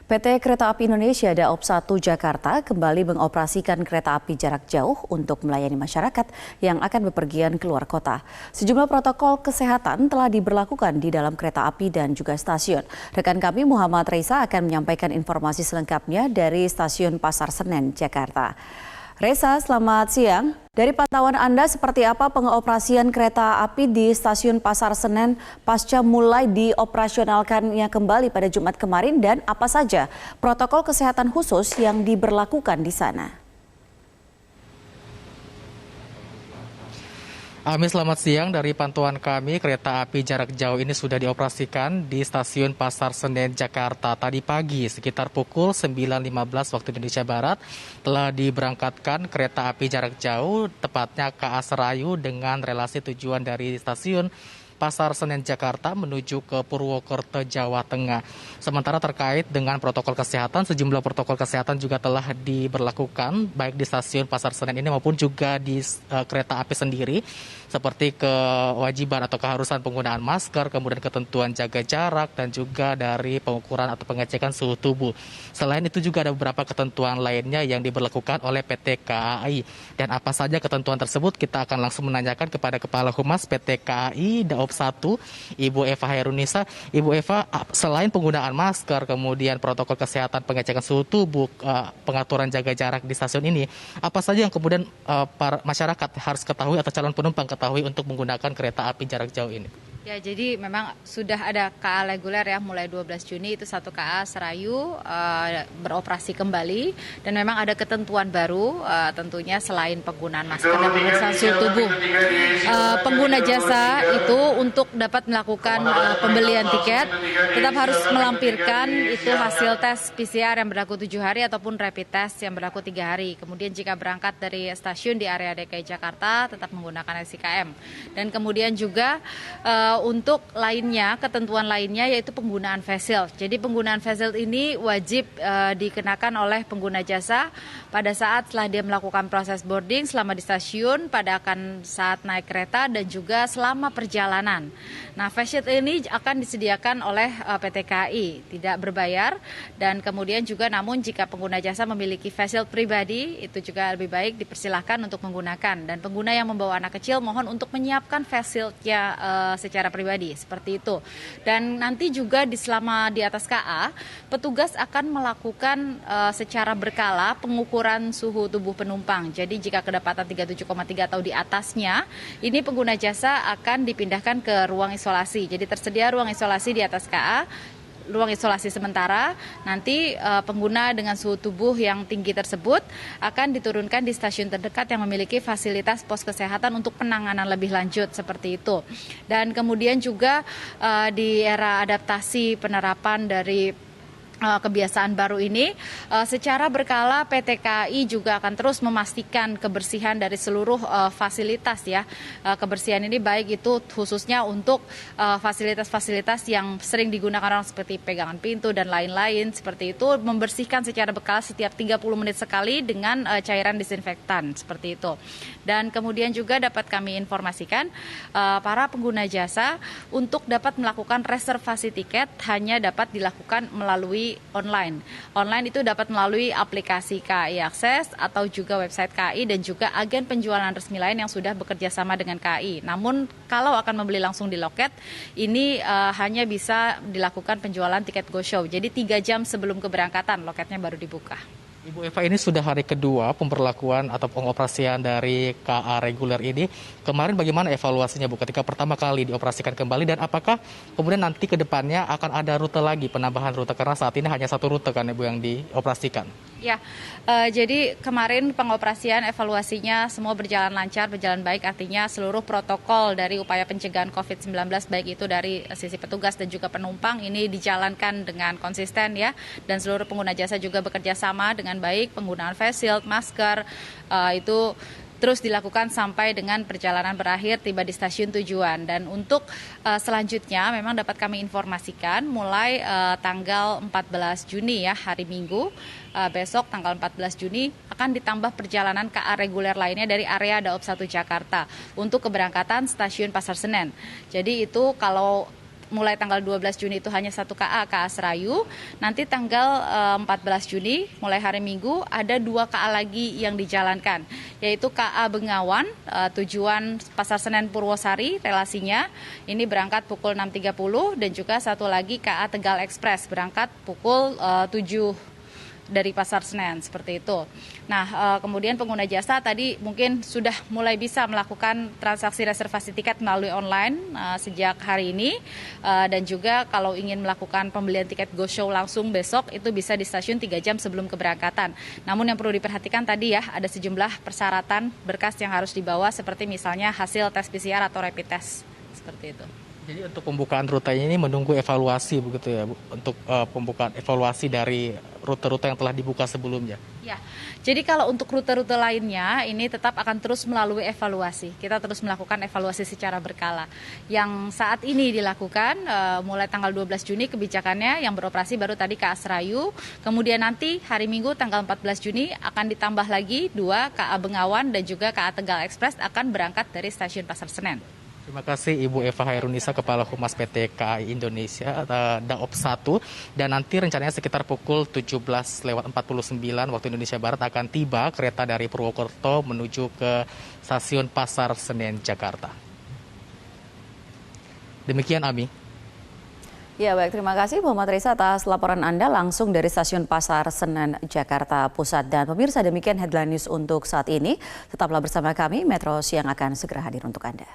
PT Kereta Api Indonesia Daop 1 Jakarta kembali mengoperasikan kereta api jarak jauh untuk melayani masyarakat yang akan bepergian keluar kota. Sejumlah protokol kesehatan telah diberlakukan di dalam kereta api dan juga stasiun. Rekan kami Muhammad Reza akan menyampaikan informasi selengkapnya dari Stasiun Pasar Senen, Jakarta. Reza, selamat siang. Dari pantauan Anda, seperti apa pengoperasian kereta api di Stasiun Pasar Senen pasca mulai dioperasionalkannya kembali pada Jumat kemarin dan apa saja protokol kesehatan khusus yang diberlakukan di sana? Selamat siang. Dari pantauan kami, kereta api jarak jauh ini sudah dioperasikan di Stasiun Pasar Senen, Jakarta. Tadi pagi sekitar pukul 9.15 waktu Indonesia Barat telah diberangkatkan kereta api jarak jauh, tepatnya KA Serayu dengan relasi tujuan dari stasiun Pasar Senen Jakarta menuju ke Purwokerto, Jawa Tengah. Sementara terkait dengan protokol kesehatan, sejumlah protokol kesehatan juga telah diberlakukan baik di stasiun Pasar Senen ini maupun juga di kereta api sendiri, seperti kewajiban atau keharusan penggunaan masker, kemudian ketentuan jaga jarak, dan juga dari pengukuran atau pengecekan suhu tubuh. Selain itu juga ada beberapa ketentuan lainnya yang diberlakukan oleh PT KAI. Dan apa saja ketentuan tersebut, kita akan langsung menanyakan kepada Kepala Humas PT KAI Daop 1, Ibu Eva Hairunisa. Ibu Eva, selain penggunaan masker, kemudian protokol kesehatan pengecekan suhu tubuh, pengaturan jaga jarak di stasiun ini, apa saja yang kemudian para masyarakat harus ketahui atau calon penumpang ketahui untuk menggunakan kereta api jarak jauh ini? Ya, jadi memang sudah ada KA reguler ya, mulai 12 Juni itu satu KA Serayu beroperasi kembali, dan memang ada ketentuan baru tentunya selain penggunaan masker dan pemeriksaan suhu tubuh. Pengguna jasa itu untuk dapat melakukan pembelian tiket tetap harus melampirkan itu hasil tes PCR yang berlaku 7 hari ataupun rapid test yang berlaku 3 hari. Kemudian jika berangkat dari stasiun di area DKI Jakarta tetap menggunakan SIKM. Dan kemudian juga untuk lainnya, ketentuan lainnya yaitu penggunaan face shield. Jadi penggunaan face shield ini wajib dikenakan oleh pengguna jasa pada saat setelah dia melakukan proses boarding selama di stasiun, pada saat naik kereta, dan juga selama perjalanan. Nah, face shield ini akan disediakan oleh PT KAI, tidak berbayar, dan kemudian juga namun jika pengguna jasa memiliki face shield pribadi, itu juga lebih baik dipersilahkan untuk menggunakan. Dan pengguna yang membawa anak kecil mohon untuk menyiapkan face shield-nya secara pribadi, seperti itu. Dan nanti juga selama di atas KA, petugas akan melakukan secara berkala pengukuran suhu tubuh penumpang. Jadi jika kedapatan 37,3 atau di atasnya, ini pengguna jasa akan dipindahkan ke ruang isolasi. Jadi tersedia ruang isolasi di atas KA, ruang isolasi sementara. Nanti pengguna dengan suhu tubuh yang tinggi tersebut akan diturunkan di stasiun terdekat yang memiliki fasilitas pos kesehatan untuk penanganan lebih lanjut, seperti itu. Dan kemudian juga di era adaptasi penerapan dari kebiasaan baru ini, secara berkala PT KAI juga akan terus memastikan kebersihan dari seluruh fasilitas ya. Kebersihan ini baik itu khususnya untuk fasilitas-fasilitas yang sering digunakan orang seperti pegangan pintu dan lain-lain, seperti itu, membersihkan secara berkala setiap 30 menit sekali dengan cairan disinfektan, seperti itu. Dan kemudian juga dapat kami informasikan para pengguna jasa untuk dapat melakukan reservasi tiket hanya dapat dilakukan melalui online. Online itu dapat melalui aplikasi KAI Akses atau juga website KAI dan juga agen penjualan resmi lain yang sudah bekerja sama dengan KAI. Namun kalau akan membeli langsung di loket, ini hanya bisa dilakukan penjualan tiket Go Show. Jadi 3 jam sebelum keberangkatan loketnya baru dibuka. Ibu Eva, ini sudah hari kedua pemberlakuan atau pengoperasian dari KA reguler ini. Kemarin bagaimana evaluasinya, Bu, ketika pertama kali dioperasikan kembali, dan apakah kemudian nanti ke depannya akan ada rute lagi, penambahan rute, karena saat ini hanya satu rute kan, Ibu, yang dioperasikan? Ya, jadi kemarin pengoperasian evaluasinya semua berjalan lancar, berjalan baik, artinya seluruh protokol dari upaya pencegahan COVID-19 baik itu dari sisi petugas dan juga penumpang ini dijalankan dengan konsisten ya, dan seluruh pengguna jasa juga bekerja sama dengan baik, penggunaan face shield, masker, itu terus dilakukan sampai dengan perjalanan berakhir tiba di stasiun tujuan. Dan untuk selanjutnya memang dapat kami informasikan mulai tanggal 14 Juni ya, hari Minggu, besok tanggal 14 Juni akan ditambah perjalanan KA reguler lainnya dari area Daop 1 Jakarta untuk keberangkatan stasiun Pasar Senen. Jadi itu kalau mulai tanggal 12 Juni itu hanya 1 KA Serayu. Nanti tanggal 14 Juni mulai hari Minggu ada 2 KA lagi yang dijalankan, yaitu KA Bengawan tujuan Pasar Senen Purwosari relasinya ini berangkat pukul 6.30 dan juga satu lagi KA Tegal Express berangkat pukul 7 dari Pasar Senen, seperti itu. Nah, kemudian pengguna jasa tadi mungkin sudah mulai bisa melakukan transaksi reservasi tiket melalui online sejak hari ini, dan juga kalau ingin melakukan pembelian tiket Go Show langsung besok itu bisa di stasiun 3 jam sebelum keberangkatan. Namun yang perlu diperhatikan tadi ya, ada sejumlah persyaratan berkas yang harus dibawa seperti misalnya hasil tes PCR atau rapid test, seperti itu. Jadi untuk pembukaan rutenya ini menunggu evaluasi begitu ya Bu? Untuk pembukaan evaluasi dari rute-rute yang telah dibuka sebelumnya. Ya, jadi kalau untuk rute-rute lainnya ini tetap akan terus melalui evaluasi. Kita terus melakukan evaluasi secara berkala. Yang saat ini dilakukan mulai tanggal 12 Juni kebijakannya yang beroperasi baru tadi KA Serayu. Kemudian nanti hari Minggu tanggal 14 Juni akan ditambah lagi 2 KA Bengawan dan juga KA Tegal Express akan berangkat dari stasiun Pasar Senen. Terima kasih Ibu Eva Hairunisa, Kepala Humas PT KAI Indonesia, Daop 1. Dan nanti rencananya sekitar pukul 17.49 waktu Indonesia Barat akan tiba kereta dari Purwokerto menuju ke stasiun Pasar Senen, Jakarta. Demikian Ami. Ya baik, terima kasih Muhammad Reza atas laporan Anda langsung dari stasiun Pasar Senen, Jakarta Pusat. Dan pemirsa, demikian headline news untuk saat ini. Tetaplah bersama kami, Metro Siang akan segera hadir untuk Anda.